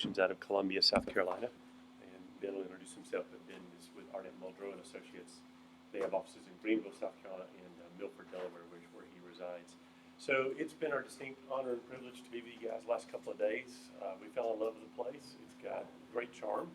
Out of Columbia, South Carolina, and Ben will introduce himself. But Ben is with Arnett Muldrow and Associates. They have offices in Greenville, South Carolina, and Milford, Delaware, where he resides. So it's been our distinct honor and privilege to be with you guys the last couple of days. We fell in love with the place. It's got great charm.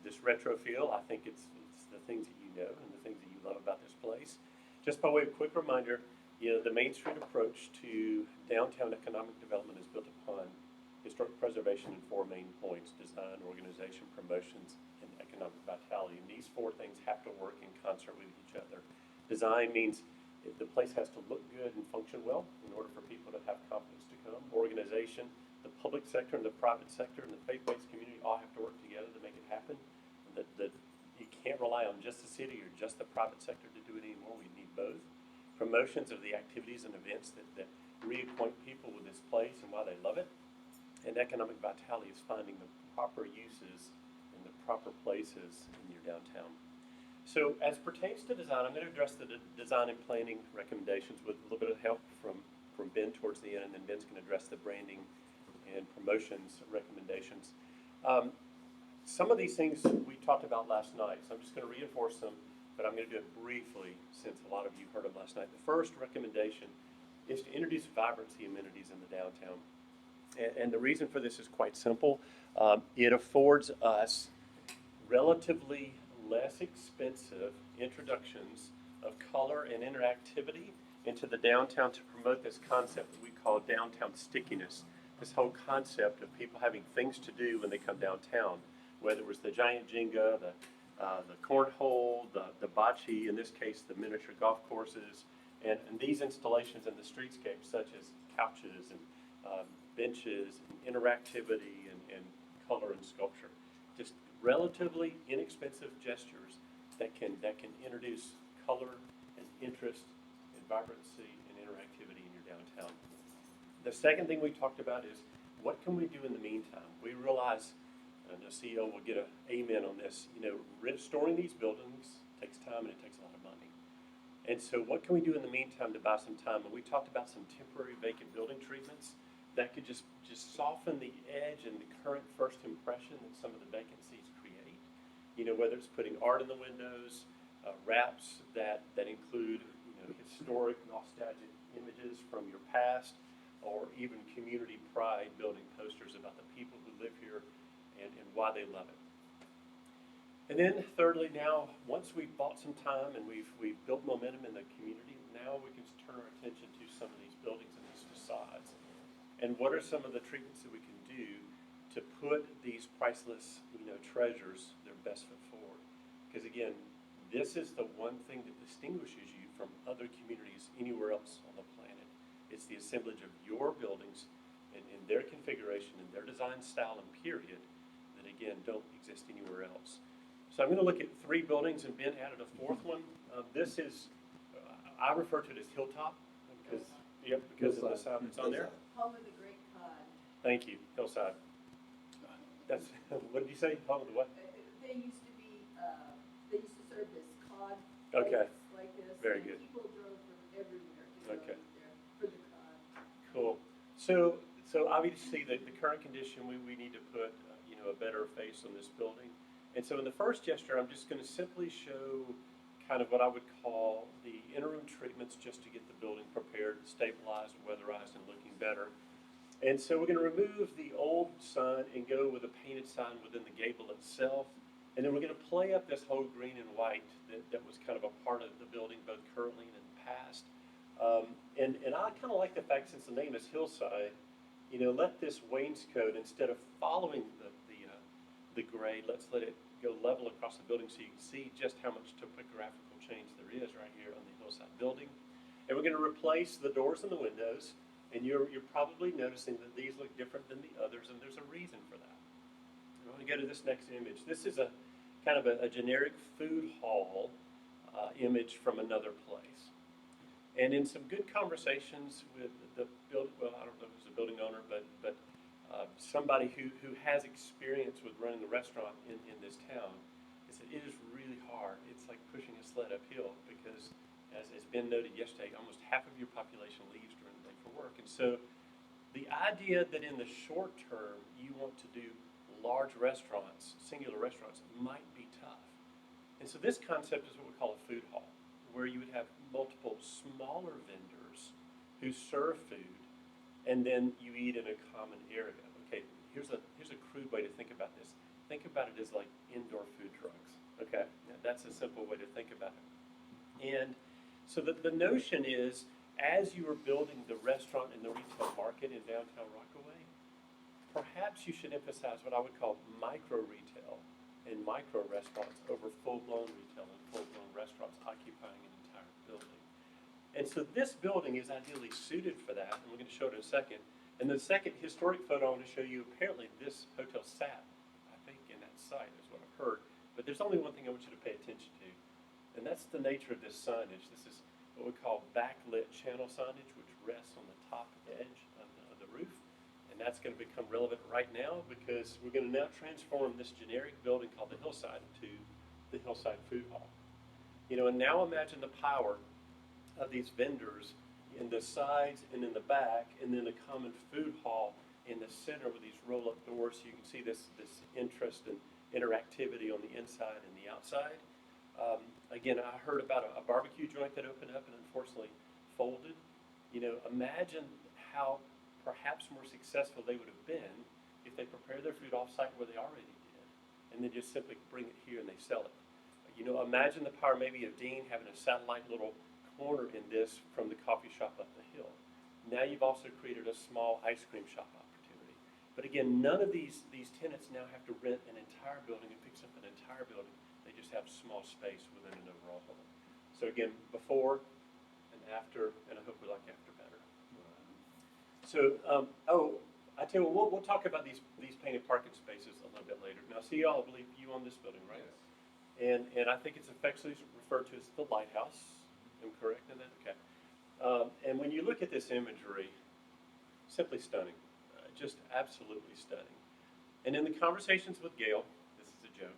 This retro feel, I think it's the things that you know and the things that you love about this place. Just by way of quick reminder, the Main Street approach to downtown economic development is built upon historic preservation in four main points: design, organization, promotions, and economic vitality. And these four things have to work in concert with each other. Design means the place has to look good and function well in order for people to have confidence to come. Organization, the public sector and the private sector and the faith-based community all have to work together to make it happen. That you can't rely on just the city or just the private sector to do it anymore. We need both. Promotions of the activities and events that reacquaint people with this place and why they love it. And economic vitality is finding the proper uses in the proper places in your downtown. So as pertains to design, I'm going to address the design and planning recommendations with a little bit of help from Ben towards the end, and then Ben's going to address the branding and promotions recommendations. Some of these things we talked about last night, so I'm just going to reinforce them, but I'm going to do it briefly since a lot of you heard them last night. The first recommendation is to introduce vibrancy amenities in the downtown. And the reason for this is quite simple. It affords us relatively less expensive introductions of color and interactivity into the downtown to promote this concept that we call downtown stickiness. This whole concept of people having things to do when they come downtown, whether it was the giant Jenga, the cornhole, the bocce, in this case the miniature golf courses, and these installations in the streetscape such as couches and benches, and interactivity, and color and sculpture. Just relatively inexpensive gestures that can introduce color and interest and vibrancy and interactivity in your downtown. The second thing we talked about is what can we do in the meantime? We realize, and the CEO will get an amen on this, restoring these buildings takes time and it takes a lot of money. And so what can we do in the meantime to buy some time? And we talked about some temporary vacant building treatments that could just soften the edge and the current first impression that some of the vacancies create. Whether it's putting art in the windows, wraps that include historic nostalgic images from your past, or even community pride building posters about the people who live here and why they love it. And then thirdly, now once we've bought some time and we've built momentum in the community, now we can turn our attention to some of these buildings and these facades. And what are some of the treatments that we can do to put these priceless, treasures their best foot forward? Because again, this is the one thing that distinguishes you from other communities anywhere else on the planet. It's the assemblage of your buildings and their configuration and their design style and period that again don't exist anywhere else. So I'm going to look at three buildings, and Ben added a fourth one. This is, I refer to it as Hilltop because of the sign that's on there. Home of the Great Cod. Thank you, Hillside. That's what did you say? Home of the what? They used to be. They used to serve this cod. Okay. Like this. Very good. People drove from everywhere to go there for the cod. Cool. So obviously the current condition, we need to put a better face on this building. And so in the first gesture, I'm just going to simply show kind of what I would call the interim treatments just to get the building prepared, stabilized, weatherized, and looking better. And so we're going to remove the old sign and go with a painted sign within the gable itself. And then we're going to play up this whole green and white that was kind of a part of the building both currently and in the past. And I kind of like the fact, since the name is Hillside, let this wainscot, instead of following the grade, let's let it go level across the building so you can see just how much topographical change there is right here on the Hillside building. And we're going to replace the doors and the windows, and you're probably noticing that these look different than the others, and there's a reason for that. I want to go to this next image. This is a kind of a generic food hall image from another place. And in some good conversations with the building, well, I don't know if it's a building owner, but somebody who has experience with running the restaurant in this town, is that it is really hard. It's like pushing a sled uphill because, as Ben noted yesterday, almost half of your population leaves during the day for work. And so The idea that in the short term, you want to do large restaurants, singular restaurants, might be tough. And so this concept is what we call a food hall, where you would have multiple smaller vendors who serve food, and then you eat in a common area. Okay, here's a crude way to think about this. Think about it as like indoor food trucks. Okay, that's a simple way to think about it. And so the notion is, as you are building the restaurant and the retail market in downtown Rockaway, perhaps you should emphasize what I would call micro retail and micro restaurants over full-blown retail and full-blown restaurants occupying an entire building. And so this building is ideally suited for that, and we're going to show it in a second. And the second historic photo I want to show you, apparently this hotel sat, I think, in that site is what I've heard. But there's only one thing I want you to pay attention to, and that's the nature of this signage. This is what we call backlit channel signage, which rests on the top edge of the roof. And that's going to become relevant right now because we're going to now transform this generic building called the Hillside into the Hillside Food Hall. You know, and now imagine the power of these vendors in the sides and in the back, and then a common food hall in the center with these roll-up doors, so you can see this interest and interactivity on the inside and the outside. Again, I heard about a barbecue joint that opened up and unfortunately folded. You know, imagine how perhaps more successful they would have been if they prepared their food off-site where they already did, and then just simply bring it here and they sell it. You know, imagine the power maybe of Dean having a satellite little corner in this from the coffee shop up the hill. Now you've also created a small ice cream shop opportunity. But again, none of these tenants now have to rent an entire building and fix up an entire building. They just have small space within an overall home. So again, before and after, and I hope we like after better. So, I tell you what, we'll talk about these painted parking spaces a little bit later. Now, see, y'all, I believe you own this building, right? Yes. And I think it's affectionately referred to as the lighthouse. Am I correct in that? Okay. And when you look at this imagery, simply stunning, just absolutely stunning. And in the conversations with Gail, this is a joke,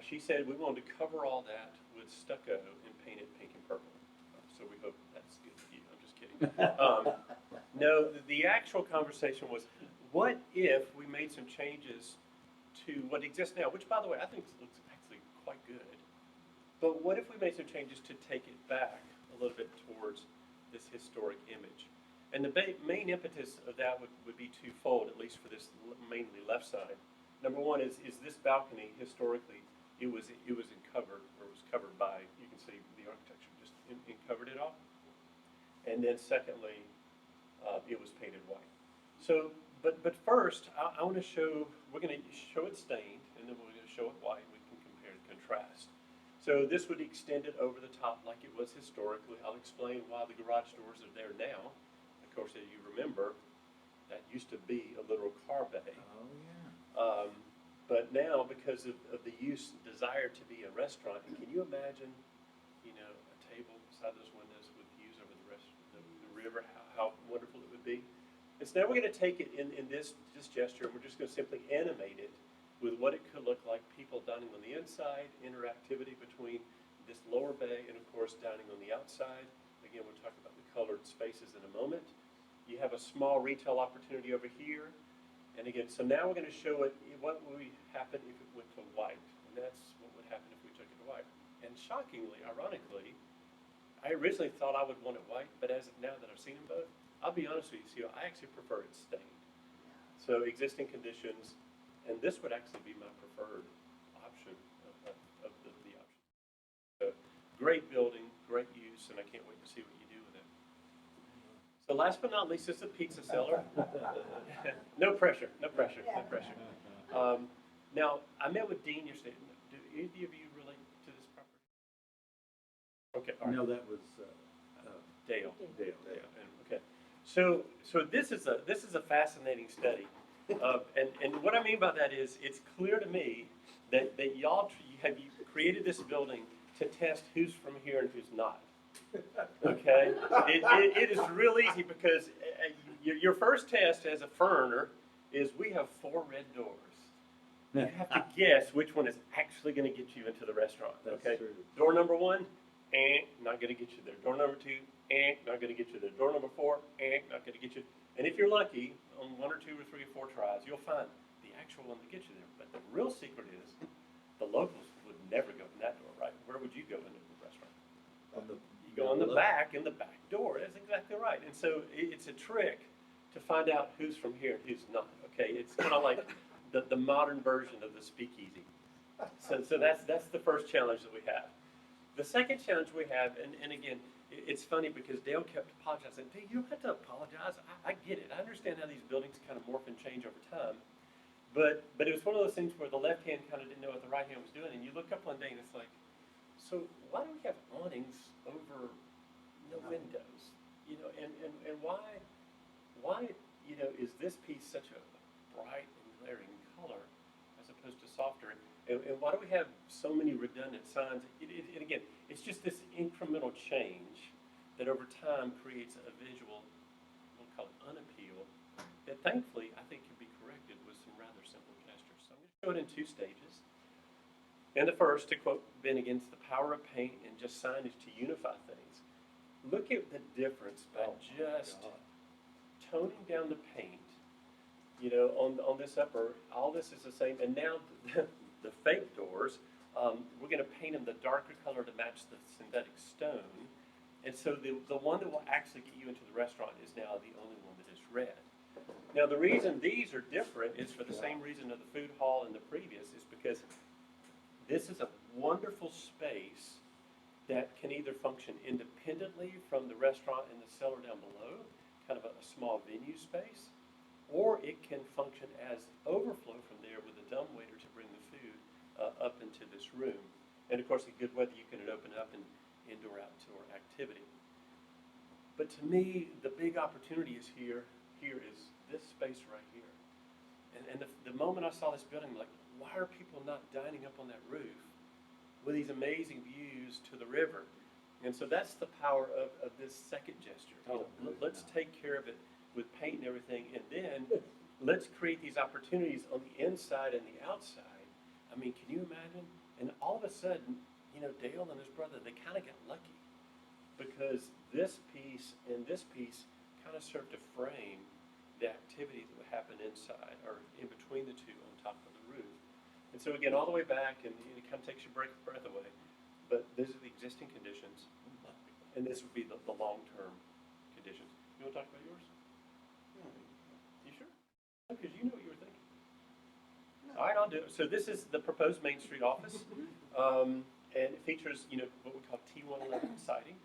she said we wanted to cover all that with stucco and paint it pink and purple. So we hope that's good for you. I'm just kidding. No, the actual conversation was, what if we made some changes to what exists now, which, by the way, I think looks actually quite good. But what if we made some changes to take it back a little bit towards this historic image? And the main impetus of that would be twofold, at least for this mainly left side. Number one is this balcony, historically, it was covered by, you can see the architecture just covered it all. And then secondly, it was painted white. So, but first, I want to show, we're going to show it stained, and then we're going to show it white, and we can compare and contrast. So this would extend it over the top like it was historically. I'll explain why the garage doors are there now. Of course, as you remember, that used to be a literal car bay. Oh, yeah. But now, because of the desire to be a restaurant, and can you imagine, you know, a table beside those windows with views over the river, how wonderful it would be? And so now we're going to take it in this gesture, and we're just going to simply animate it with what it could look like, people dining on the inside, interactivity between this lower bay, and of course dining on the outside. Again, we'll talk about the colored spaces in a moment. You have a small retail opportunity over here. And again, so now we're going to show it, what would happen if it went to white. And that's what would happen if we took it to white. And shockingly, ironically, I originally thought I would want it white, but now that I've seen them both, I'll be honest with you, I actually prefer it stained. So existing conditions, and this would actually be my preferred option of the option. So great building, great use, and I can't wait to see what you do with it. So last but not least, this is a pizza cellar. No pressure, no pressure, no pressure. Now, I met with Dean yesterday. Do any of you relate to this property? Okay, all right. No, that was Dale. Dale. Okay. So this is a fascinating study. And what I mean by that is, it's clear to me that y'all have created this building to test who's from here and who's not. Okay, it is real easy because your first test as a foreigner is we have 4 red doors. You have to guess which one is actually going to get you into the restaurant. That's Okay, true. door number 1, not going to get you there. Door number 2, not going to get you there. Door number 4, not going to get you. And if you're lucky, on 1 or 2 or 3 or 4 tries, you'll find the actual one that gets you there. But the real secret is the locals would never go in that door, right? Where would you go into the restaurant? You go in the back door. That's exactly right. And so it's a trick to find out who's from here and who's not. Okay, it's kind of like the modern version of the speakeasy. So that's the first challenge that we have. The second challenge we have, and again, it's funny because Dale kept apologizing. Dale, you don't have to apologize. I get it. I understand how these buildings kind of morph and change over time. But it was one of those things where the left hand kind of didn't know what the right hand was doing. And you look up one day and it's like, so why do we have awnings over no windows? You know, and why, is this piece such a bright and glaring color as opposed to softer? And why do we have so many redundant signs? And again, it's just this incremental change that over time creates a visual, we'll call it unappeal, that thankfully I think can be corrected with some rather simple gestures. So I'm going to show it in 2 stages. And the first, to quote Ben again, the power of paint and just signage to unify things. Look at the difference by just toning down the paint. You know, on this upper, all this is the same. And now the fake doors, we're going to paint them the darker color to match the synthetic stone. And so the one that will actually get you into the restaurant is now the only one that is red. Now the reason these are different is for the same reason of the food hall and the previous, is because this is a wonderful space that can either function independently from the restaurant and the cellar down below, kind of a small venue space, or it can function as overflow from there with a dumbwaiter to bring the food up into this room. And of course, in good weather, you can open it up in indoor-outdoor activity. But to me, the big opportunity is here is this space right here. And the moment I saw this building, I'm like, why are people not dining up on that roof with these amazing views to the river? And so that's the power of this second gesture. Let's take care of it with paint and everything, and then let's create these opportunities on the inside and the outside. I mean, can you imagine? And all of a sudden, you know, Dale and his brother, they kind of got lucky because this piece and this piece kind of served to frame the activity that would happen inside or in between the two on top of the roof. And so again, all the way back, and it kind of takes your breath away, but these are the existing conditions, and this would be the long-term conditions. You want to talk about yours? You sure? Because you know what you were thinking. All right, I'll do it. So this is the proposed Main Street office, and it features, you know, what we call T111 siding.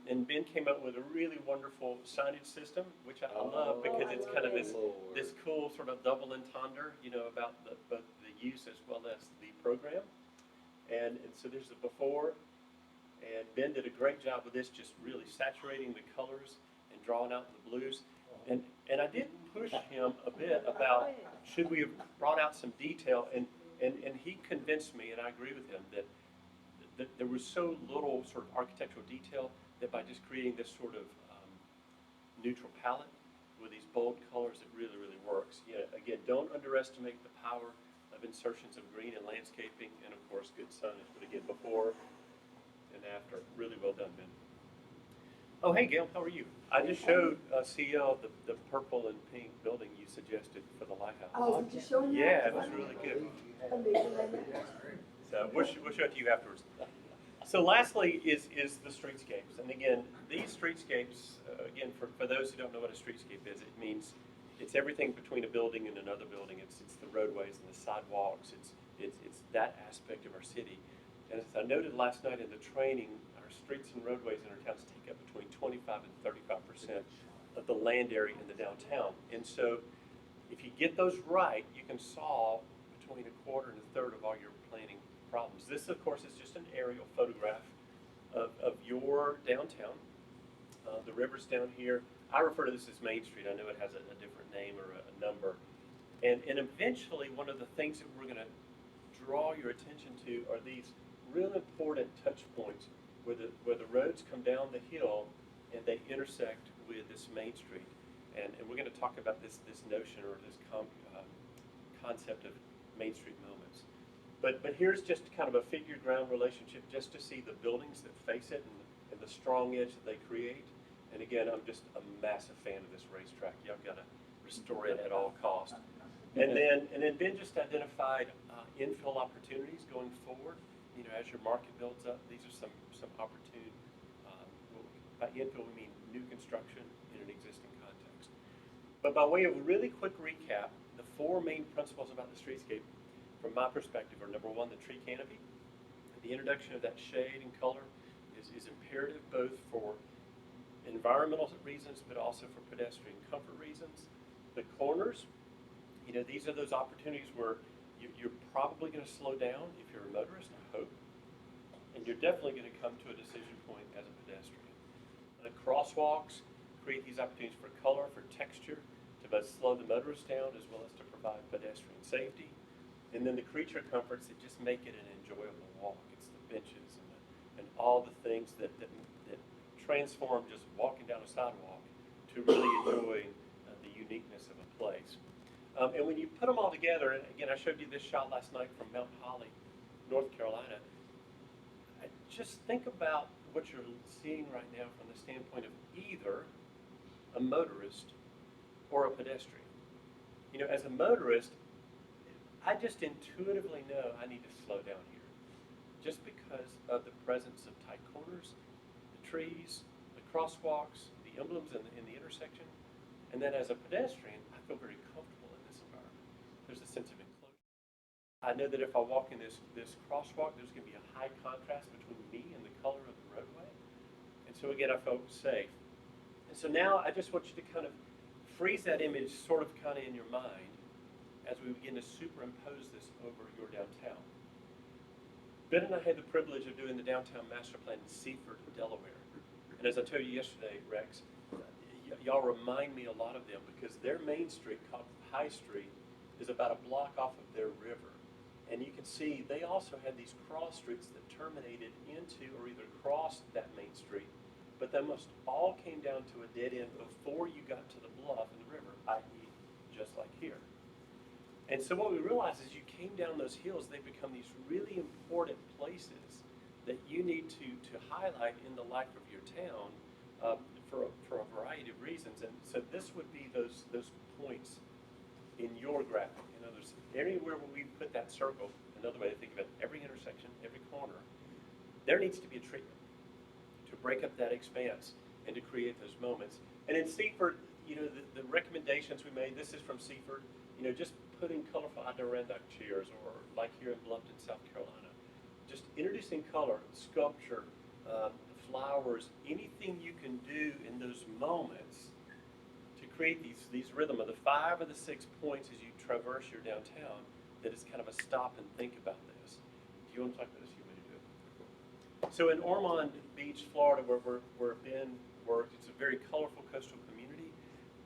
And Ben came up with a really wonderful signage system, which I love because it's kind of this cool sort of double entendre, you know, about both the use as well as the program. And so there's the before, and Ben did a great job with this, just really saturating the colors and drawing out the blues. And I did push him a bit about should we have brought out some detail, and he convinced me, and I agree with him, that there was so little sort of architectural detail that by just creating this sort of neutral palette with these bold colors, it really, really works. Yeah, again, don't underestimate the power of insertions of green and landscaping, and of course, good signage. But again, before and after, really well done, Ben. Oh, hey, Gail, how are you? I just showed CL the purple and pink building you suggested for the lighthouse. Oh, did you show me that? Yeah, it was really good. So we'll show it to you afterwards. So lastly is the streetscapes. And again, these streetscapes, again, for those who don't know what a streetscape is, it means it's everything between a building and another building. It's the roadways and the sidewalks. It's that aspect of our city. And as I noted last night in the training, our streets and roadways in our towns take up between 25 and 35% of the land area in the downtown. And so if you get those right, you can solve between a quarter and a third of all your planning problems. This, of course, is just an aerial photograph of your downtown. The river's down here. I refer to this as Main Street. I know it has a different name or a number. And eventually, one of the things that we're going to draw your attention to are these real important touch points where the roads come down the hill and they intersect with this Main Street. And we're going to talk about this notion or this concept of Main Street moments. But here's just kind of a figure ground relationship just to see the buildings that face it and the strong edge that they create. And again, I'm just a massive fan of this racetrack. Y'all got to restore it at all costs. And then Ben just identified infill opportunities going forward. You know, as your market builds up, these are some opportune. By infill, we mean new construction in an existing context. But by way of a really quick recap, the four main principles about the streetscape, from my perspective, are number one, the tree canopy. The introduction of that shade and color is imperative both for environmental reasons, but also for pedestrian comfort reasons. The corners, you know, these are those opportunities where you're probably going to slow down if you're a motorist, I hope, and you're definitely going to come to a decision point as a pedestrian. The crosswalks create these opportunities for color, for texture, to both slow the motorist down as well as to provide pedestrian safety. And then the creature comforts that just make it an enjoyable walk. It's the benches and all the things that transform just walking down a sidewalk to really enjoy the uniqueness of a place. And when you put them all together, and again, I showed you this shot last night from Mount Holly, North Carolina. Just think about what you're seeing right now from the standpoint of either a motorist or a pedestrian. You know, as a motorist, I just intuitively know I need to slow down here, just because of the presence of tight corners, the trees, the crosswalks, the emblems in the intersection. And then as a pedestrian, I feel very comfortable in this environment. There's a sense of enclosure. I know that if I walk in this crosswalk, there's going to be a high contrast between me and the color of the roadway. And so again, I felt safe. And so now I just want you to kind of freeze that image sort of kind of in your mind as we begin to superimpose this over your downtown. Ben and I had the privilege of doing the downtown master plan in Seaford, Delaware. And as I told you yesterday, Rex, y'all remind me a lot of them because their main street, called High Street, is about a block off of their river. And you can see they also had these cross streets that terminated into or either crossed that main street, but they almost all came down to a dead end before you got to the bluff and the river, i.e. just like here. And so what we realized is you came down those hills, they become these really important places that you need to highlight in the life of your town for a variety of reasons. And so this would be those points in your graphic. In other words, anywhere where we put that circle, another way to think of it, every intersection, every corner, there needs to be a treatment to break up that expanse and to create those moments. And in Seaford, you know, the recommendations we made, this is from Seaford, you know, just putting colorful Adirondack chairs, or like here in Bluffton, South Carolina, just introducing color, sculpture, flowers, anything you can do in those moments to create these rhythm of the 5 or the 6 points as you traverse your downtown, that is kind of a stop and think about this. Do you want to talk about this? You want to do it? So in Ormond Beach, Florida, where Ben worked, it's a very colorful coastal community,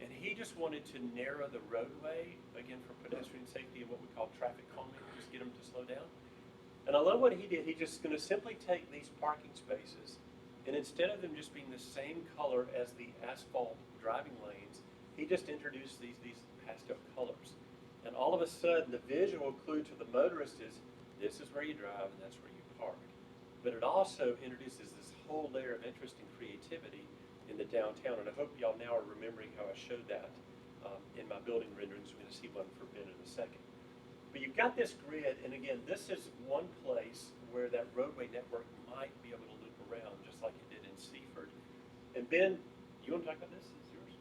and he just wanted to narrow the roadway, again, for pedestrian safety and what we call traffic calming, just get them to slow down. And I love what he did. He's just going to simply take these parking spaces, and instead of them just being the same color as the asphalt driving lanes, he just introduced these pastel colors. And all of a sudden, the visual clue to the motorist is, this is where you drive and that's where you park. But it also introduces this whole layer of interest and creativity in the downtown. And I hope y'all now are remembering how I showed that in my building renderings. We're going to see one for Ben in a second. But you've got this grid, and again, this is one place where that roadway network might be able to loop around, just like it did in Seaford. And Ben, you want to talk about this? It's yours?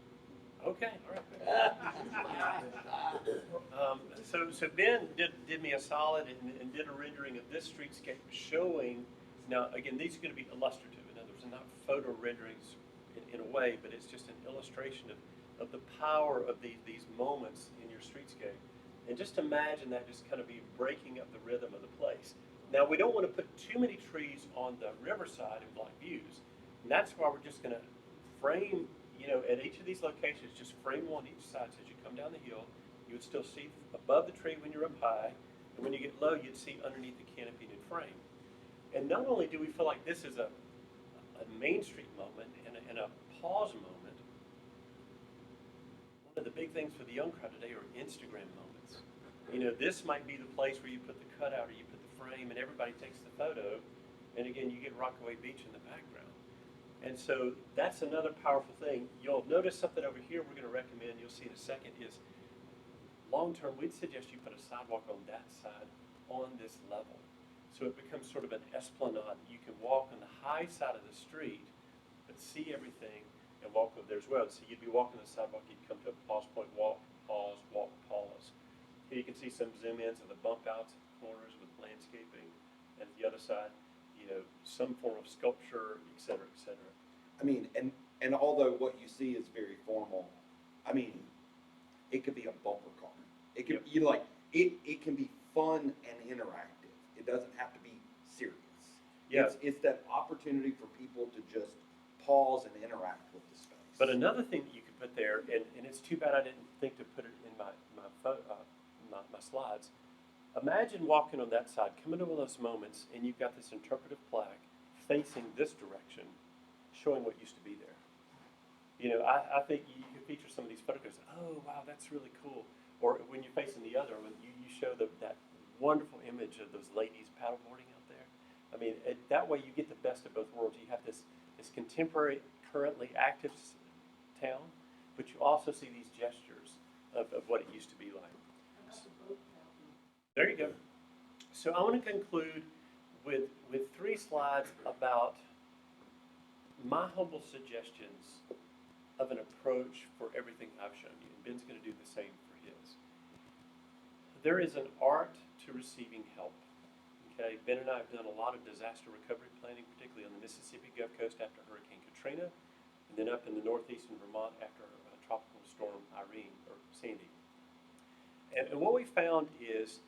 Okay, all right. So Ben did me a solid and did a rendering of this streetscape showing, now again, these are going to be illustrative. In other words, they're not photo renderings in a way, but it's just an illustration of the power of these moments in your streetscape. And just imagine that just kind of be breaking up the rhythm of the place. Now, we don't want to put too many trees on the riverside and block views. And that's why we're just going to frame, you know, at each of these locations, just frame one each side. So as you come down the hill, you would still see above the tree when you're up high. And when you get low, you'd see underneath the canopy and frame. And not only do we feel like this is a Main Street moment and a pause moment, one of the big things for the young crowd today are Instagram moments. You know, this might be the place where you put the cutout or you put the frame and everybody takes the photo. And again, you get Rockaway Beach in the background. And so that's another powerful thing. You'll notice something over here we're going to recommend, you'll see in a second, is long term, we'd suggest you put a sidewalk on that side on this level. So it becomes sort of an esplanade. You can walk on the high side of the street, but see everything and walk over there as well. So you'd be walking the sidewalk, you'd come to a pause point, walk, pause, walk, pause. Here you can see some zoom ins of the bump outs, corners with landscaping, and at the other side, some form of sculpture, et cetera, et cetera. I mean, and although what you see is very formal, I mean, it could be a bumper car. It could, Yep. it can be fun and interactive. It doesn't have to be serious. Yeah. It's that opportunity for people to just pause and interact with the space. But another thing that you could put there, and it's too bad I didn't think to put it in my slides. Imagine walking on that side, coming to one of those moments, and you've got this interpretive plaque facing this direction, showing what used to be there. I think you could feature some of these photographs. Oh, wow, that's really cool. Or when you're facing the other, when you show that wonderful image of those ladies paddleboarding out there. I mean, that way you get the best of both worlds. You have this contemporary, currently active town, but you also see these gestures of what it used to be like. How about the boat fountain? There you go. So I want to conclude with 3 slides about my humble suggestions of an approach for everything I've shown you. And Ben's going to do the same for his. There is an art to receiving help. Okay, Ben and I have done a lot of disaster recovery planning, particularly on the Mississippi Gulf Coast after Hurricane Katrina, and then up in the northeastern Vermont after Tropical Storm Irene or Sandy. And what we found is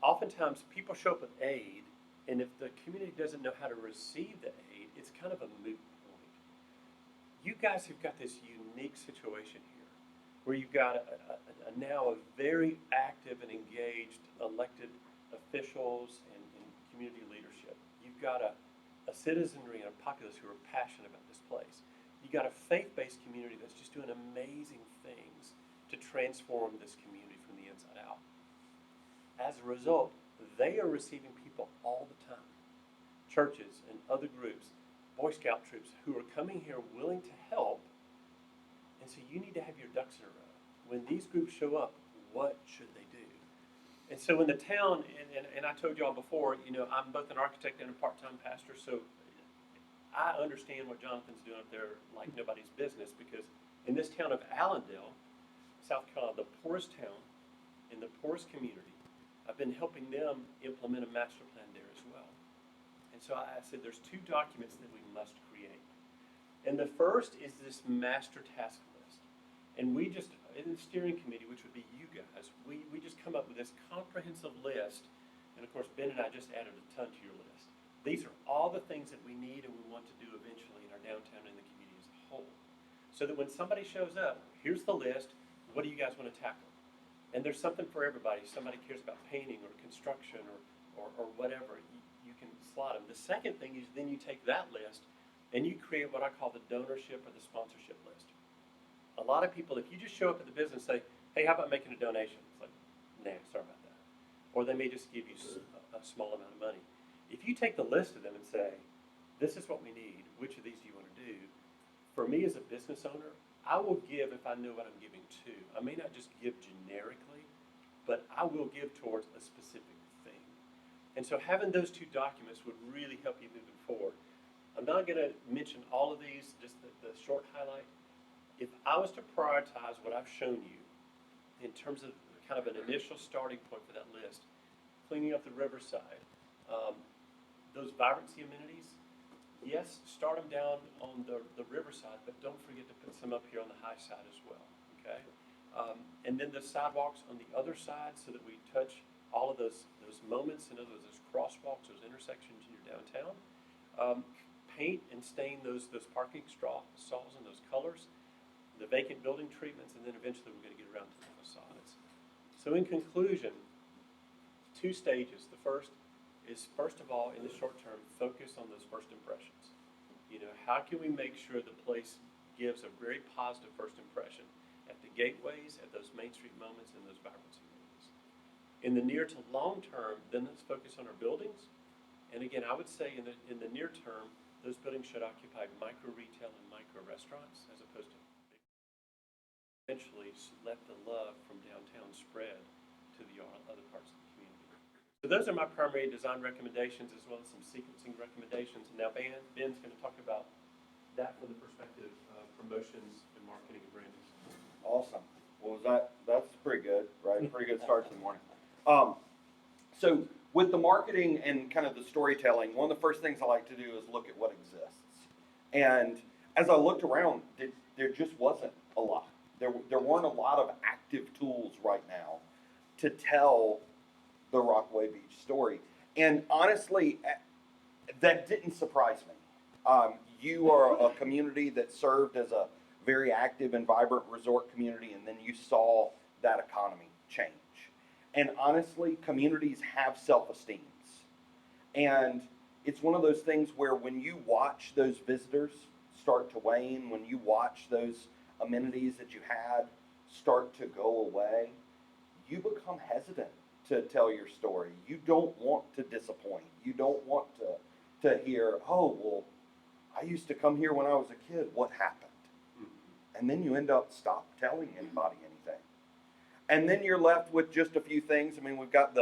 oftentimes people show up with aid, and if the community doesn't know how to receive the aid, it's kind of a moot point. You guys have got this unique situation here where you've got now a very active and engaged elected officials and community leadership. You've got a citizenry and a populace who are passionate about this place. You've got a faith-based community that's just doing amazing things to transform this community from the inside out. As a result, they are receiving people all the time. Churches and other groups, Boy Scout troops who are coming here willing to help. And so you need to have your ducks in a row. When these groups show up, what should they do? And so in the town, and I told y'all before, I'm both an architect and a part-time pastor, so I understand what Jonathan's doing up there like nobody's business, because in this town of Allendale, South Carolina, the poorest town in the poorest community, I've been helping them implement a master plan there as well. And so I said there's 2 documents that we must create. And the first is this master task list. And we just, in the steering committee, which would be you guys, we just come up with this comprehensive list. And of course, Ben and I just added a ton to your list. These are all the things that we need and we want to do eventually in our downtown and the community as a whole. So that when somebody shows up, here's the list, what do you guys want to tackle? And there's something for everybody. Somebody cares about painting or construction or whatever. You can slot them. The second thing is then you take that list and you create what I call the donorship or the sponsorship list. A lot of people, if you just show up at the business and say, hey, how about making a donation? It's like, nah, sorry about that. Or they may just give you a small amount of money. If you take the list of them and say, this is what we need, which of these do you want to do? For me as a business owner, I will give if I know what I'm giving to. I may not just give generically, but I will give towards a specific thing. And so having those 2 documents would really help you moving forward. I'm not going to mention all of these, just the short highlight. If I was to prioritize what I've shown you in terms of kind of an initial starting point for that list, cleaning up the riverside, those vibrancy amenities, yes, start them down on the riverside, but don't forget to put some up here on the high side as well, okay? And then the sidewalks on the other side so that we touch all of those moments and those crosswalks, those intersections in your downtown. Paint and stain those parking stalls and those colors, the vacant building treatments, and then eventually we're going to get around to the facades. So in conclusion, 2 stages. The first is, first of all, in the short term, focus on those first impressions. How can we make sure the place gives a very positive first impression at the gateways, at those Main Street moments, and those vibrancy moments? In the near to long term, then let's focus on our buildings. And again, I would say in the near term, those buildings should occupy micro retail and micro restaurants as opposed to big. Eventually let the love from downtown spread to the other parts of the community. So those are my primary design recommendations as well as some sequencing recommendations. And now Ben's going to talk about that from the perspective of promotions and marketing and branding. Awesome. Well, that's pretty good, right? Pretty good start to the morning. So with the marketing and kind of the storytelling, one of the first things I like to do is look at what exists. And as I looked around, there just wasn't a lot. There weren't a lot of active tools right now to tell the Rockaway Beach story. And honestly, that didn't surprise me. You are a community that served as a very active and vibrant resort community, and then you saw that economy change. And honestly, communities have self-esteems. And it's one of those things where when you watch those visitors start to wane, when you watch those amenities that you had start to go away, you become hesitant to tell your story. You don't want to disappoint. You don't want to hear, oh, well, I used to come here when I was a kid. What happened? And then you end up stop telling anybody anything. And then you're left with just a few things. I mean, we've got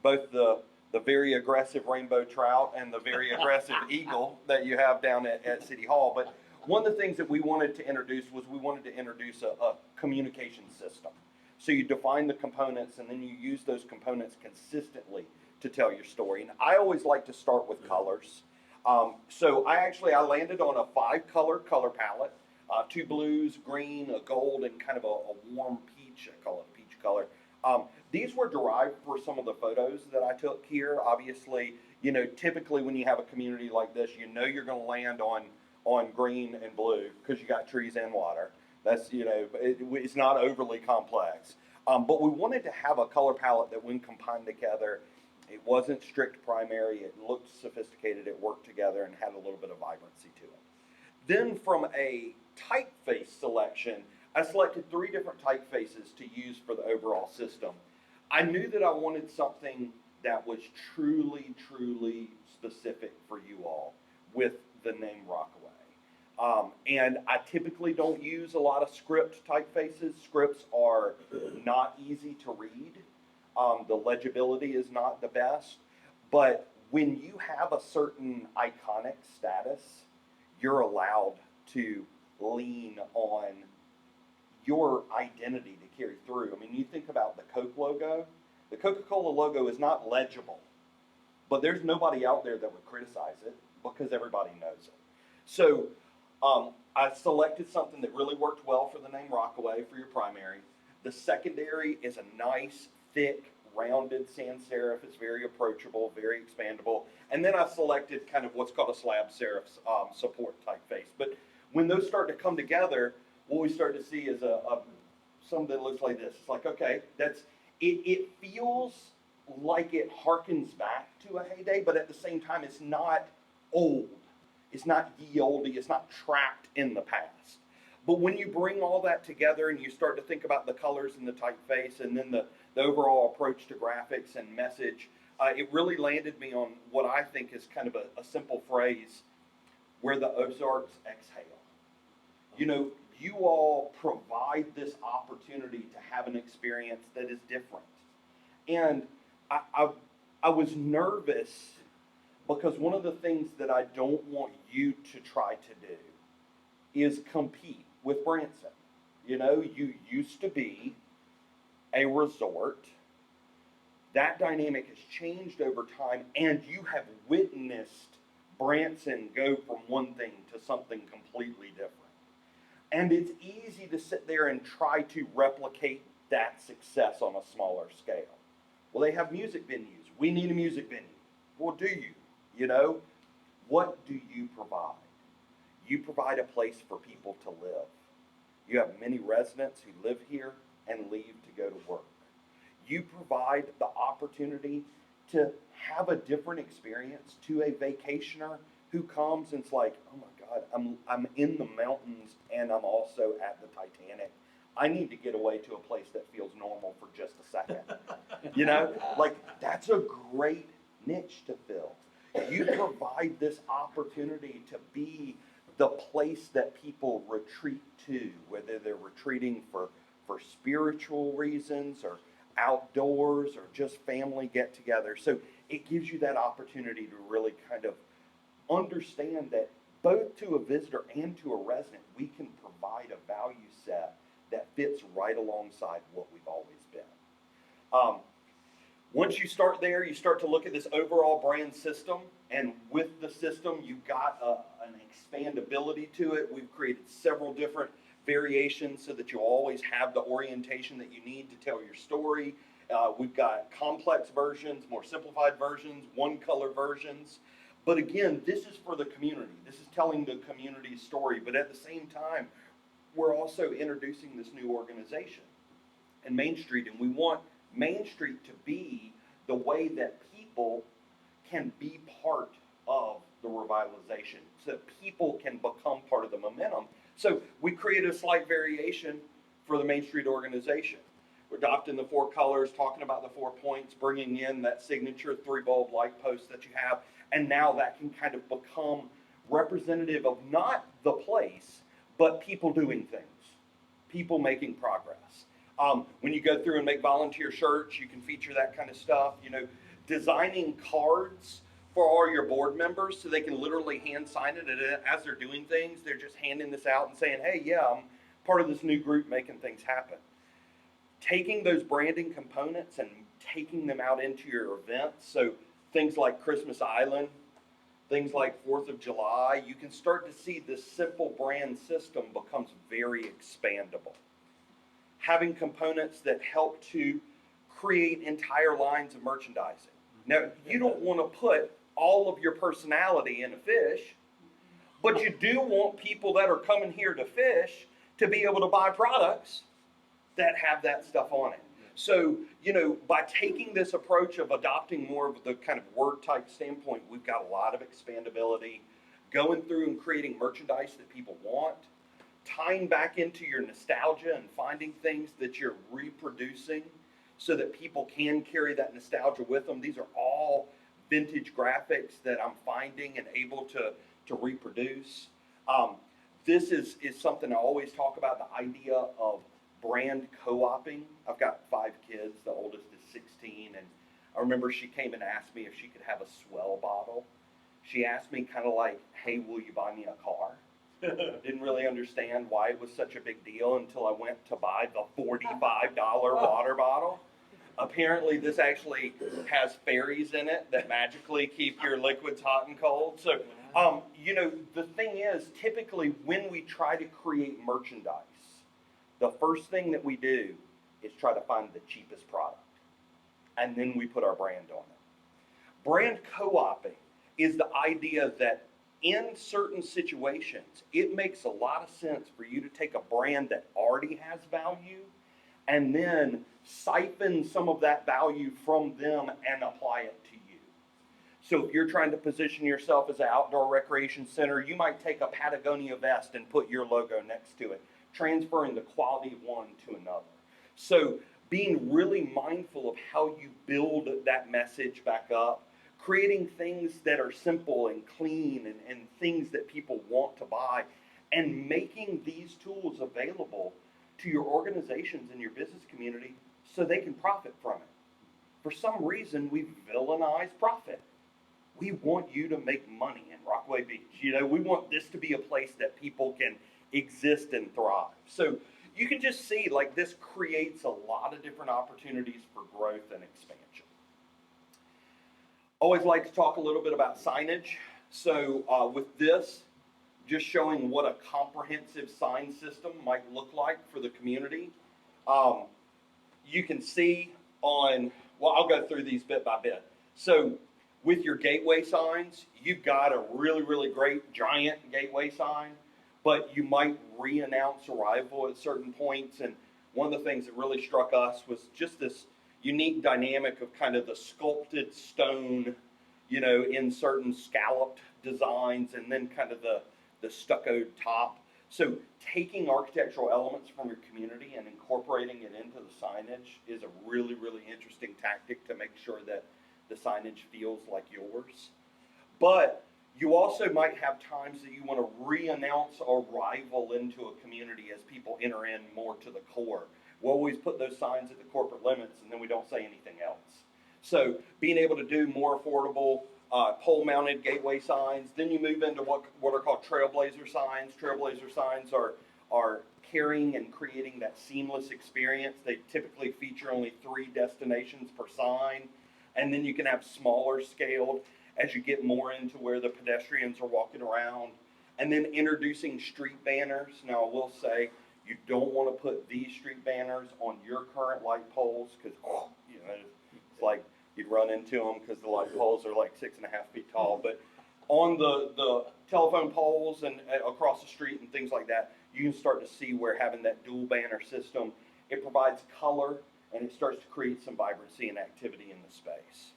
both the very aggressive rainbow trout and the very aggressive eagle that you have down at City Hall. But one of the things that we wanted to introduce was we wanted to introduce a communication system. So you define the components and then you use those components consistently to tell your story. And I always like to start with colors. So I landed on a 5-color color palette. 2 blues, green, a gold, and kind of a warm peach. I call it peach color. These were derived for some of the photos that I took here. Obviously, typically when you have a community like this, you're going to land on green and blue because you got trees and water. That's, it's not overly complex. But we wanted to have a color palette that when combined together, it wasn't strict primary. It looked sophisticated. It worked together and had a little bit of vibrancy to it. Then from a typeface selection, I selected 3 different typefaces to use for the overall system. I knew that I wanted something that was truly, truly specific for you all with the name Rockaway. And I typically don't use a lot of script typefaces. Scripts are not easy to read. The legibility is not the best. But when you have a certain iconic status, you're allowed to lean on your identity to carry through. I mean, you think about the Coke logo. The Coca-Cola logo is not legible, but there's nobody out there that would criticize it because everybody knows it. So I selected something that really worked well for the name Rockaway for your primary. The secondary is a nice, thick, rounded sans serif. It's very approachable, very expandable. And then I selected kind of what's called a slab serif support typeface. But when those start to come together, what we start to see is something that looks like this. It's like, okay, it feels like it harkens back to a heyday, but at the same time, it's not old. It's not ye olde. It's not trapped in the past. But when you bring all that together and you start to think about the colors and the typeface and then the overall approach to graphics and message, it really landed me on what I think is kind of a simple phrase, where the Ozarks exhale. You all provide this opportunity to have an experience that is different. And I was nervous because one of the things that I don't want you to try to do is compete with Branson. You used to be a resort. That dynamic has changed over time, and you have witnessed Branson go from one thing to something completely different. And it's easy to sit there and try to replicate that success on a smaller scale. Well, they have music venues. We need a music venue. Well, do you? What do you provide? You provide a place for people to live. You have many residents who live here and leave to go to work. You provide the opportunity to have a different experience to a vacationer who comes and it's like, oh my God, I'm in the mountains and I'm also at the Titanic. I need to get away to a place that feels normal for just a second. You know, like that's a great niche to fill. You provide this opportunity to be the place that people retreat to, whether they're retreating for spiritual reasons or outdoors or just family get-together. So it gives you that opportunity to really kind of understand that both to a visitor and to a resident, we can provide a value set that fits right alongside what we've always been. Once you start there, you start to look at this overall brand system, and with the system, you've got an expandability to it. We've created several different variations so that you always have the orientation that you need to tell your story. We've got complex versions, more simplified versions, one-color versions. But again, this is for the community. This is telling the community's story, but at the same time, we're also introducing this new organization and Main Street, and we want Main Street to be the way that people can be part of the revitalization, so that people can become part of the momentum. So we created a slight variation for the Main Street organization. We're adopting the 4 colors, talking about the 4 points, bringing in that signature 3 bulb light post that you have, and now that can kind of become representative of not the place, but people doing things, people making progress. When you go through and make volunteer shirts, you can feature that kind of stuff. You know, designing cards for all your board members so they can literally hand sign it, and as they're doing things, they're just handing this out and saying, hey, yeah, I'm part of this new group making things happen. Taking those branding components and taking them out into your events, so things like Christmas Island, things like 4th of July, you can start to see this simple brand system becomes very expandable. Having components that help to create entire lines of merchandising. Now, you don't want to put all of your personality in a fish, but you do want people that are coming here to fish to be able to buy products that have that stuff on it. So, you know, by taking this approach of adopting more of the kind of word type standpoint, we've got a lot of expandability, going through and creating merchandise that people want, tying back into your nostalgia and finding things that you're reproducing so that people can carry that nostalgia with them. These are all vintage graphics that I'm finding and able to reproduce. This is something I always talk about, the idea of brand co-oping. I've got 5 kids, the oldest is 16, and I remember she came and asked me if she could have a Swell bottle. She asked me kind of like, hey, will you buy me a car? Didn't really understand why it was such a big deal until I went to buy the $45 water bottle. Apparently this actually has fairies in it that magically keep your liquids hot and cold. So, you know, the thing is, typically when we try to create merchandise, the first thing that we do is try to find the cheapest product. And then we put our brand on it. Brand co-oping is the idea that in certain situations, it makes a lot of sense for you to take a brand that already has value and then siphon some of that value from them and apply it to you. So if you're trying to position yourself as an outdoor recreation center, you might take a Patagonia vest and put your logo next to it, transferring the quality of one to another. So being really mindful of how you build that message back up, creating things that are simple and clean and things that people want to buy, and making these tools available to your organizations and your business community so they can profit from it. For some reason, we've villainized profit. We want you to make money in Rockaway Beach. You know, we want this to be a place that people can exist and thrive. So you can just see, like, this creates a lot of different opportunities for growth and expansion. Always like to talk a little bit about signage. So with this, just showing what a comprehensive sign system might look like for the community. You can see on, well, I'll go through these bit by bit. So with your gateway signs, you've got a really, really great giant gateway sign, but you might re-announce arrival at certain points. And one of the things that really struck us was just this unique dynamic of kind of the sculpted stone, you know, in certain scalloped designs, and then kind of the stuccoed top. So taking architectural elements from your community and incorporating it into the signage is a really, really interesting tactic to make sure that the signage feels like yours. But you also might have times that you want to re-announce arrival into a community as people enter in more to the core. We'll always put those signs at the corporate limits and then we don't say anything else. So being able to do more affordable pole-mounted gateway signs. Then you move into what are called trailblazer signs. Trailblazer signs are carrying and creating that seamless experience. They typically feature only 3 destinations per sign. And then you can have smaller scaled as you get more into where the pedestrians are walking around. And then introducing street banners. Now I will say, you don't want to put these street banners on your current light poles because you know, it's like you'd run into them because the light poles are like 6.5 feet tall. But on the telephone poles and across the street and things like that, you can start to see where having that dual banner system, it provides color and it starts to create some vibrancy and activity in the space.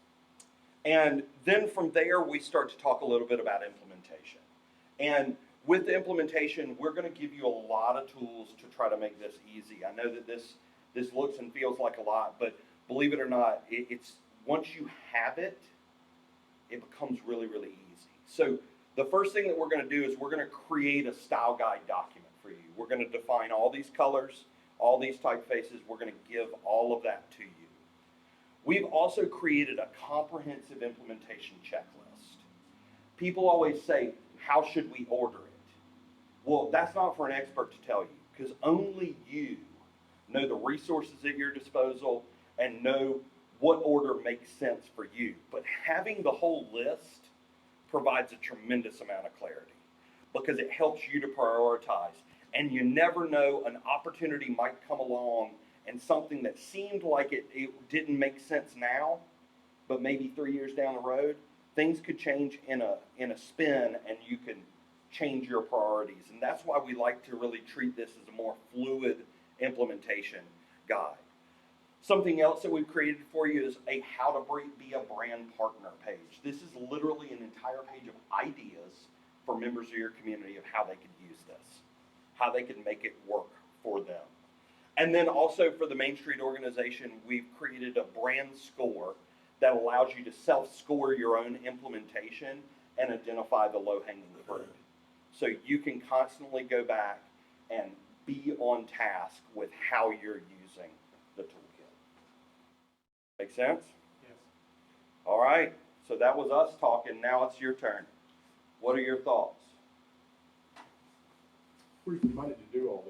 And then from there, we start to talk a little bit about implementation. And with the implementation, we're going to give you a lot of tools to try to make this easy. I know that this looks and feels like a lot, but believe it or not, it's once you have it, it becomes really, really easy. So the first thing that we're going to do is we're going to create a style guide document for you. We're going to define all these colors, all these typefaces. We're going to give all of that to you. We've also created a comprehensive implementation checklist. People always say, how should we order it? Well, that's not for an expert to tell you, because only you know the resources at your disposal and know what order makes sense for you. But having the whole list provides a tremendous amount of clarity because it helps you to prioritize. And you never know, an opportunity might come along and something that seemed like it didn't make sense now, but maybe 3 years down the road, things could change in a spin and you can change your priorities. And that's why we like to really treat this as a more fluid implementation guide. Something else that we've created for you is a how to be a brand partner page. This is literally an entire page of ideas for members of your community of how they could use this, how they can make it work for them. And then also for the Main Street organization, we've created a brand score that allows you to self-score your own implementation and identify the low-hanging fruit. So you can constantly go back and be on task with how you're using the toolkit. Make sense? Yes. All right, so that was us talking. Now it's your turn. What are your thoughts? Where's the money to do all this?